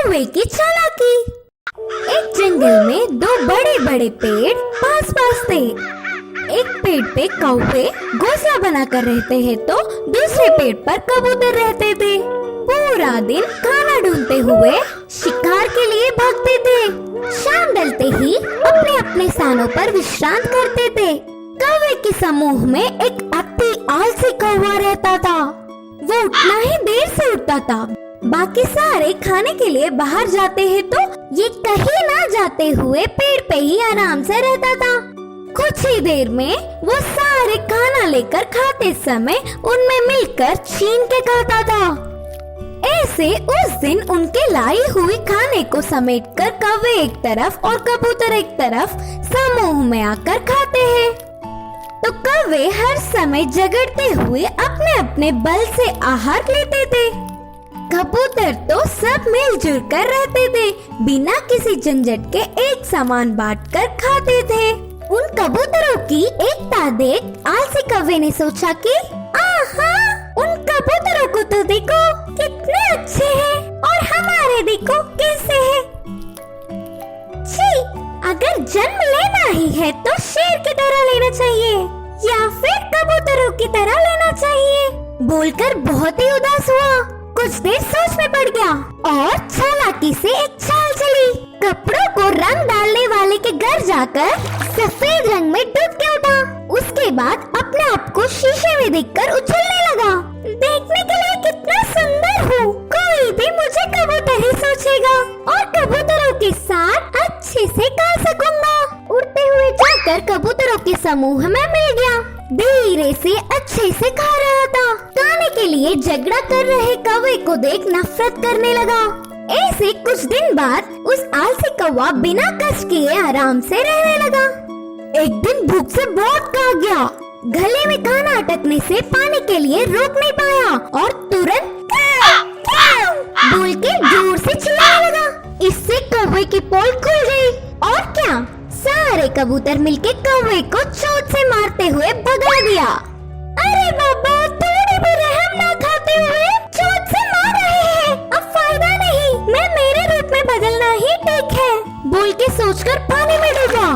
कौवे की चालाकी। एक जंगल में दो बड़े बड़े पेड़ पास पास थे। एक पेड़ पे कौवे घोंसला बनाकर रहते हैं तो दूसरे पेड़ पर कबूतर रहते थे। पूरा दिन खाना ढूंढते हुए शिकार के लिए भागते थे। शाम ढलते ही अपने अपने स्थानों पर विश्राम करते थे। कौवे के समूह में एक अति आलसी कौवा रहता था। वो उठना ही देर से उठता था। बाकी सारे खाने के लिए बाहर जाते हैं तो ये कहीं ना जाते हुए पेड़ पे ही आराम से रहता था। कुछ ही देर में वो सारे खाना लेकर खाते समय उनमें मिलकर छीन के खाता था। ऐसे उस दिन उनके लाई हुई खाने को समेटकर कौवे एक तरफ और कबूतर एक तरफ समूह में आकर खाते हैं। तो कौवे हर समय झगड़ते हुए अपने अपने बल से आहार लेते थे। कबूतर तो सब मिलजुल कर रहते थे, बिना किसी झंझट के एक सामान बांटकर खाते थे। उन कबूतरों की एकता देख आलसी कौवे ने सोचा कि आहा, उन कबूतरों को तो देखो कितने अच्छे हैं और हमारे देखो कैसे हैं। छी, अगर जन्म लेना ही है तो शेर की तरह लेना चाहिए या फिर कबूतरों की तरह लेना चाहिए। बोलकर बहुत ही उदास हुआ। कुछ देर सोच में पड़ गया और चालाकी से एक चाल चली। कपड़ों को रंग डालने वाले के घर जाकर सफेद रंग में डूब के उठा। उसके बाद अपने आप को शीशे में देखकर उछलने लगा। देखने के लिए कितना सुंदर हूँ, कोई भी मुझे कबूतर ही सोचेगा और कबूतरों के साथ अच्छे से गा सकूंगा। उड़ते हुए जाकर कबूतरों के समूह में मिल गया। धीरे से अच्छे से खा रहा था। खाने के लिए झगड़ा कर रहे कौवे को देख नफरत करने लगा। ऐसे कुछ दिन बाद उस आलसी कौवा बिना कष्ट किए आराम से रहने लगा। एक दिन भूख से बहुत भाग गया। गले में खाना अटकने से पानी के लिए रोक नहीं पाया और तुरंत बोल के जोर से चिल्लाने लगा। इससे कौवे की पोल खुल गई और क्या, सारे कबूतर मिलके कौवे को चोट से मारते हुए भगा दिया। अरे बाबा, थोड़ी भी रहम ना खाते हुए चोट से मार रहे हैं। अब फायदा नहीं, मैं मेरे रूप में बदलना ही ठीक है, बोल के सोचकर पानी में डूबा।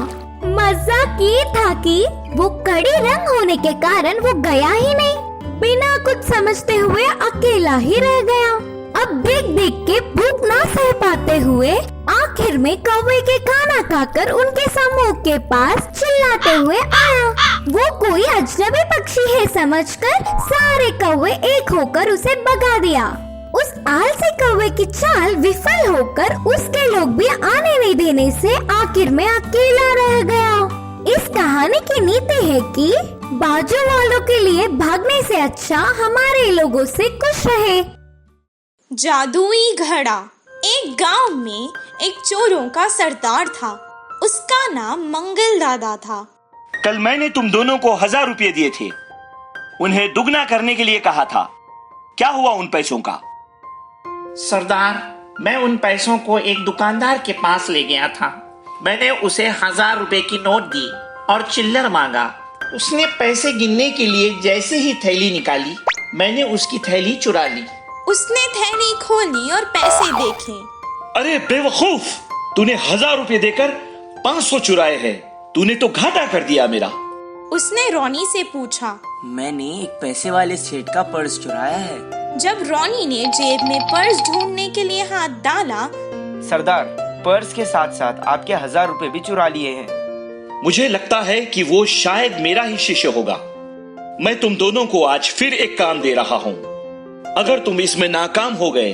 मजाक ये था कि वो कड़ी रंग होने के कारण वो गया ही नहीं। बिना कुछ समझते हुए अकेला ही रह गया। अब देख देख के भूख ना सह पाते हुए आखिर में कौवे के खाना खाकर उनके समूह के पास चिल्लाते हुए आया। वो कोई अजनबी पक्षी है समझकर सारे कौवे एक होकर उसे भगा दिया। उस आलसी कौवे की चाल विफल होकर उसके लोग भी आने नहीं देने से आखिर में अकेला रह गया। इस कहानी की नीति है कि बाजू वालों के लिए भागने से अच्छा हमारे लोगों से खुश रहे। जादुई घड़ा। एक गांव में एक चोरों का सरदार था। उसका नाम मंगल दादा था। कल मैंने तुम दोनों को 1000 रुपये दिए थे। उन्हें दुगना करने के लिए कहा था। क्या हुआ उन पैसों का? सरदार, मैं उन पैसों को एक दुकानदार के पास ले गया था। मैंने उसे 1000 रुपए की नोट दी और चिल्लर मांगा। उसने पैसे गिनने के लिए जैसे ही थैली निकाली, मैंने उसकी थैली चुरा ली। उसने थैली खोली और पैसे देखे। अरे बेवकूफ, तूने 1000 रुपये देकर 500 चुराए हैं। तूने तो घाटा कर दिया मेरा। उसने रोनी से पूछा। मैंने एक पैसे वाले सेठ का पर्स चुराया है। जब रोनी ने जेब में पर्स ढूंढने के लिए हाथ डाला, सरदार, पर्स के साथ साथ आपके 1000 रुपए भी चुरा लिए हैं। मुझे लगता है कि वो शायद मेरा ही शिष्य होगा। मैं तुम दोनों को आज फिर एक काम दे रहा हूँ। अगर तुम इसमें नाकाम हो गए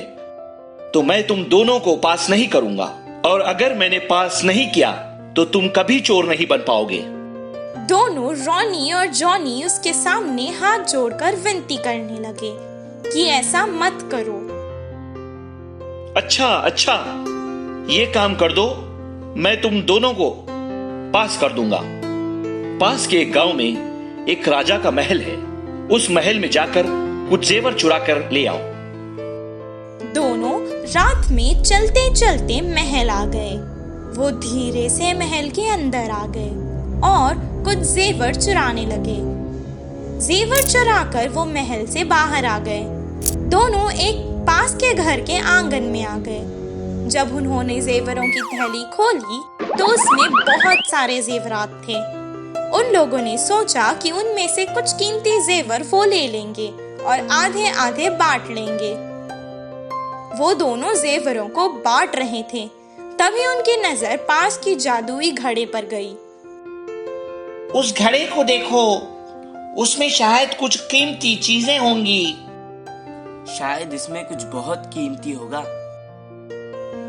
तो मैं तुम दोनों को पास नहीं करूंगा, और अगर मैंने पास नहीं किया तो तुम कभी चोर नहीं बन पाओगे। दोनों रोनी और जॉनी उसके सामने हाथ जोड़कर विनती करने लगे कि ऐसा मत करो। अच्छा, ये काम कर दो, मैं तुम दोनों को पास कर दूंगा। पास के एक गांव में एक राजा का महल है। उस महल में जाकर कुछ जेवर चुरा कर ले आओ। दोनों रात में चलते चलते महल आ गए। वो धीरे से महल के अंदर आ गए और कुछ जेवर चुराने लगे। जेवर चुराकर वो महल से बाहर आ गए। दोनों एक पास के घर के आंगन में आ गए। जब उन्होंने जेवरों की थैली खोली तो उसमें बहुत सारे जेवरात थे। उन लोगों ने सोचा कि उनमें से कुछ कीमती जेवर वो ले लेंगे और आधे आधे बांट लेंगे। वो दोनों जेवरों को बांट रहे थे, तभी उनकी नजर पास की जादुई घड़े पर गई। उस घड़े को देखो, उसमें शायद कुछ कीमती चीजें होंगी। शायद इसमें कुछ बहुत कीमती होगा।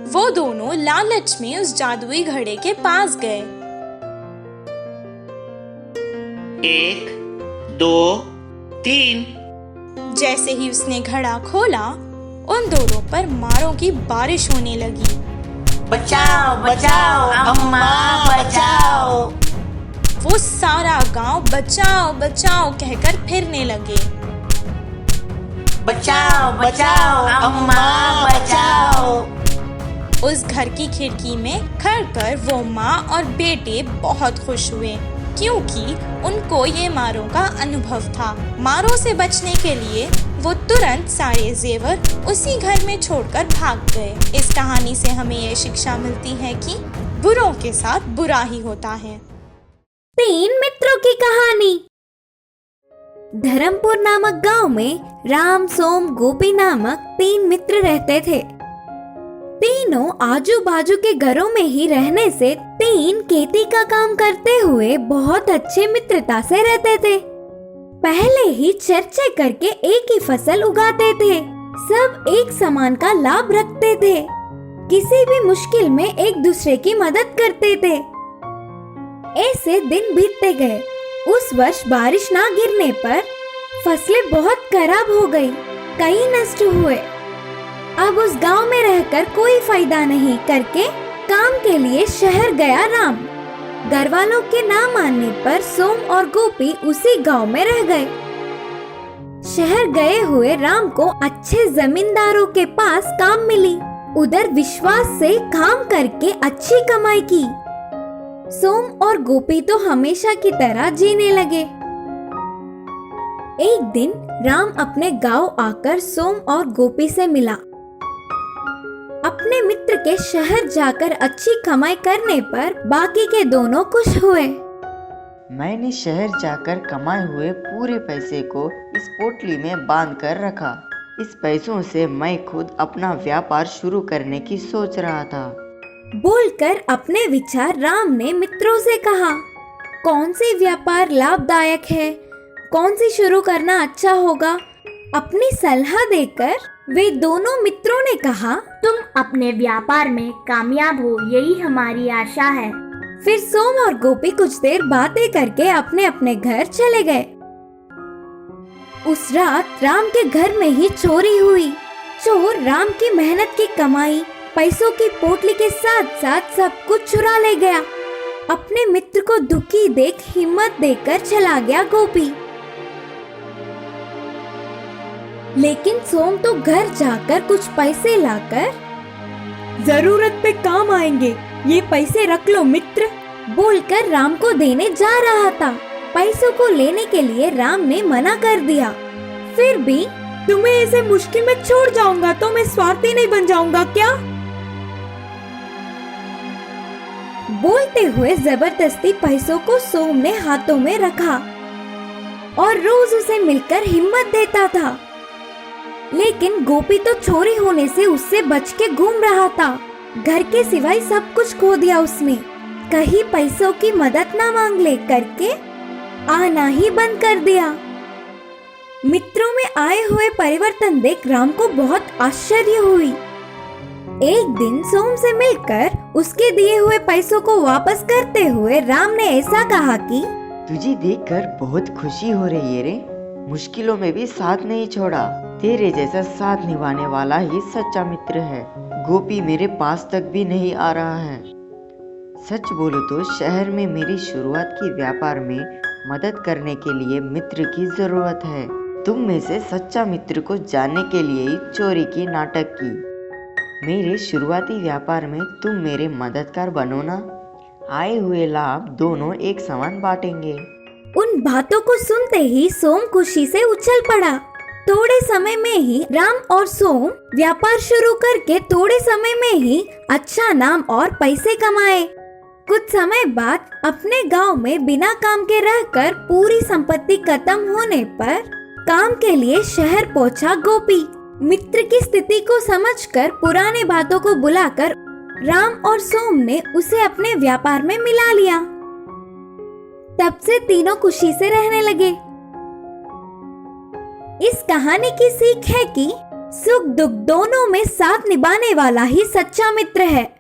वो दोनों लालच में उस जादुई घड़े के पास गए। 1, 2, 3। जैसे ही उसने घड़ा खोला, उन दोनों पर मारों की बारिश होने लगी। बचाओ बचाओ अम्मा बचाओ। वो सारा गांव बचाओ बचाओ कहकर फिरने लगे। बचाओ बचाओ अम्मा बचाओ। उस घर की खिड़की में खड़कर वो माँ और बेटे बहुत खुश हुए, क्योंकि उनको ये मारों का अनुभव था। मारों से बचने के लिए वो तुरंत सारे जेवर उसी घर में छोड़कर भाग गए। इस कहानी से हमें ये शिक्षा मिलती है कि बुरों के साथ बुरा ही होता है। 3 मित्रों की कहानी। धर्मपुर नामक गांव में राम, सोम, गोपी नामक 3 मित्र रहते थे। तीनों आजू बाजू के घरों में ही रहने से 3 खेती का काम करते हुए बहुत अच्छे मित्रता से रहते थे। पहले ही चर्चा करके एक ही फसल उगाते थे। सब एक समान का लाभ रखते थे। किसी भी मुश्किल में एक दूसरे की मदद करते थे। ऐसे दिन बीतते गए। उस वर्ष बारिश ना गिरने पर फसलें बहुत खराब हो गई, कई नष्ट हुए। अब उस गांव में रहकर कोई फायदा नहीं करके काम के लिए शहर गया राम। घर वालों के ना मानने पर सोम और गोपी उसी गांव में रह गए। शहर गए हुए राम को अच्छे जमींदारों के पास काम मिली। उधर विश्वास से काम करके अच्छी कमाई की। सोम और गोपी तो हमेशा की तरह जीने लगे। एक दिन राम अपने गांव आकर सोम और गोपी से मिला। अपने मित्र के शहर जाकर अच्छी कमाई करने पर बाकी के दोनों खुश हुए। मैंने शहर जाकर कमाए हुए पूरे पैसे को इस पोटली में बांध कर रखा। इस पैसों से मैं खुद अपना व्यापार शुरू करने की सोच रहा था। बोलकर अपने विचार राम ने मित्रों से कहा। कौन सी व्यापार लाभदायक है, कौन सी शुरू करना अच्छा होगा, अपनी सलाह देकर वे दोनों मित्रों ने कहा, तुम अपने व्यापार में कामयाब हो, यही हमारी आशा है। फिर सोम और गोपी कुछ देर बातें करके अपने अपने घर चले गए। उस रात राम के घर में ही चोरी हुई। चोर राम की मेहनत की कमाई, पैसों की पोटली के साथ साथ सब कुछ चुरा ले गया। अपने मित्र को दुखी देख हिम्मत देकर चला गया गोपी। लेकिन सोम तो घर जाकर कुछ पैसे लाकर, जरूरत पे काम आएंगे, ये पैसे रख लो मित्र, बोलकर राम को देने जा रहा था। पैसों को लेने के लिए राम ने मना कर दिया। फिर भी तुम्हें ऐसे मुश्किल में छोड़ जाऊंगा तो मैं स्वार्थी नहीं बन जाऊंगा क्या? बोलते हुए जबरदस्ती पैसों को सोम ने हाथों में रखा और रोज उसे मिलकर हिम्मत देता था। लेकिन गोपी तो चोरी होने से उससे बच के घूम रहा था। घर के सिवाय सब कुछ खो दिया उसने। कहीं पैसों की मदद ना मांग ले करके आना ही बंद कर दिया। मित्रों में आए हुए परिवर्तन देख राम को बहुत आश्चर्य हुई। एक दिन सोम से मिलकर उसके दिए हुए पैसों को वापस करते हुए राम ने ऐसा कहा कि तुझे देखकर बहुत खुशी हो रही है रे। मुश्किलों में भी साथ नहीं छोड़ा। तेरे जैसा साथ निभाने वाला ही सच्चा मित्र है। गोपी मेरे पास तक भी नहीं आ रहा है। सच बोलो तो शहर में मेरी शुरुआत की व्यापार में मदद करने के लिए मित्र की जरूरत है। तुम में से सच्चा मित्र को जानने के लिए ही चोरी की नाटक की। मेरे शुरुआती व्यापार में तुम मेरे मददगार बनो ना। आए हुए लाभ दोनों एक समान बांटेंगे। उन बातों को सुनते ही सोम खुशी से उछल पड़ा। थोड़े समय में ही राम और सोम व्यापार शुरू करके थोड़े समय में ही अच्छा नाम और पैसे कमाए। कुछ समय बाद अपने गांव में बिना काम के रहकर पूरी संपत्ति खत्म होने पर काम के लिए शहर पहुंचा गोपी। मित्र की स्थिति को समझकर पुराने बातों को बुलाकर राम और सोम ने उसे अपने व्यापार में मिला लिया। तब से तीनों खुशी से रहने लगे। इस कहानी की सीख है कि सुख दुख दोनों में साथ निभाने वाला ही सच्चा मित्र है।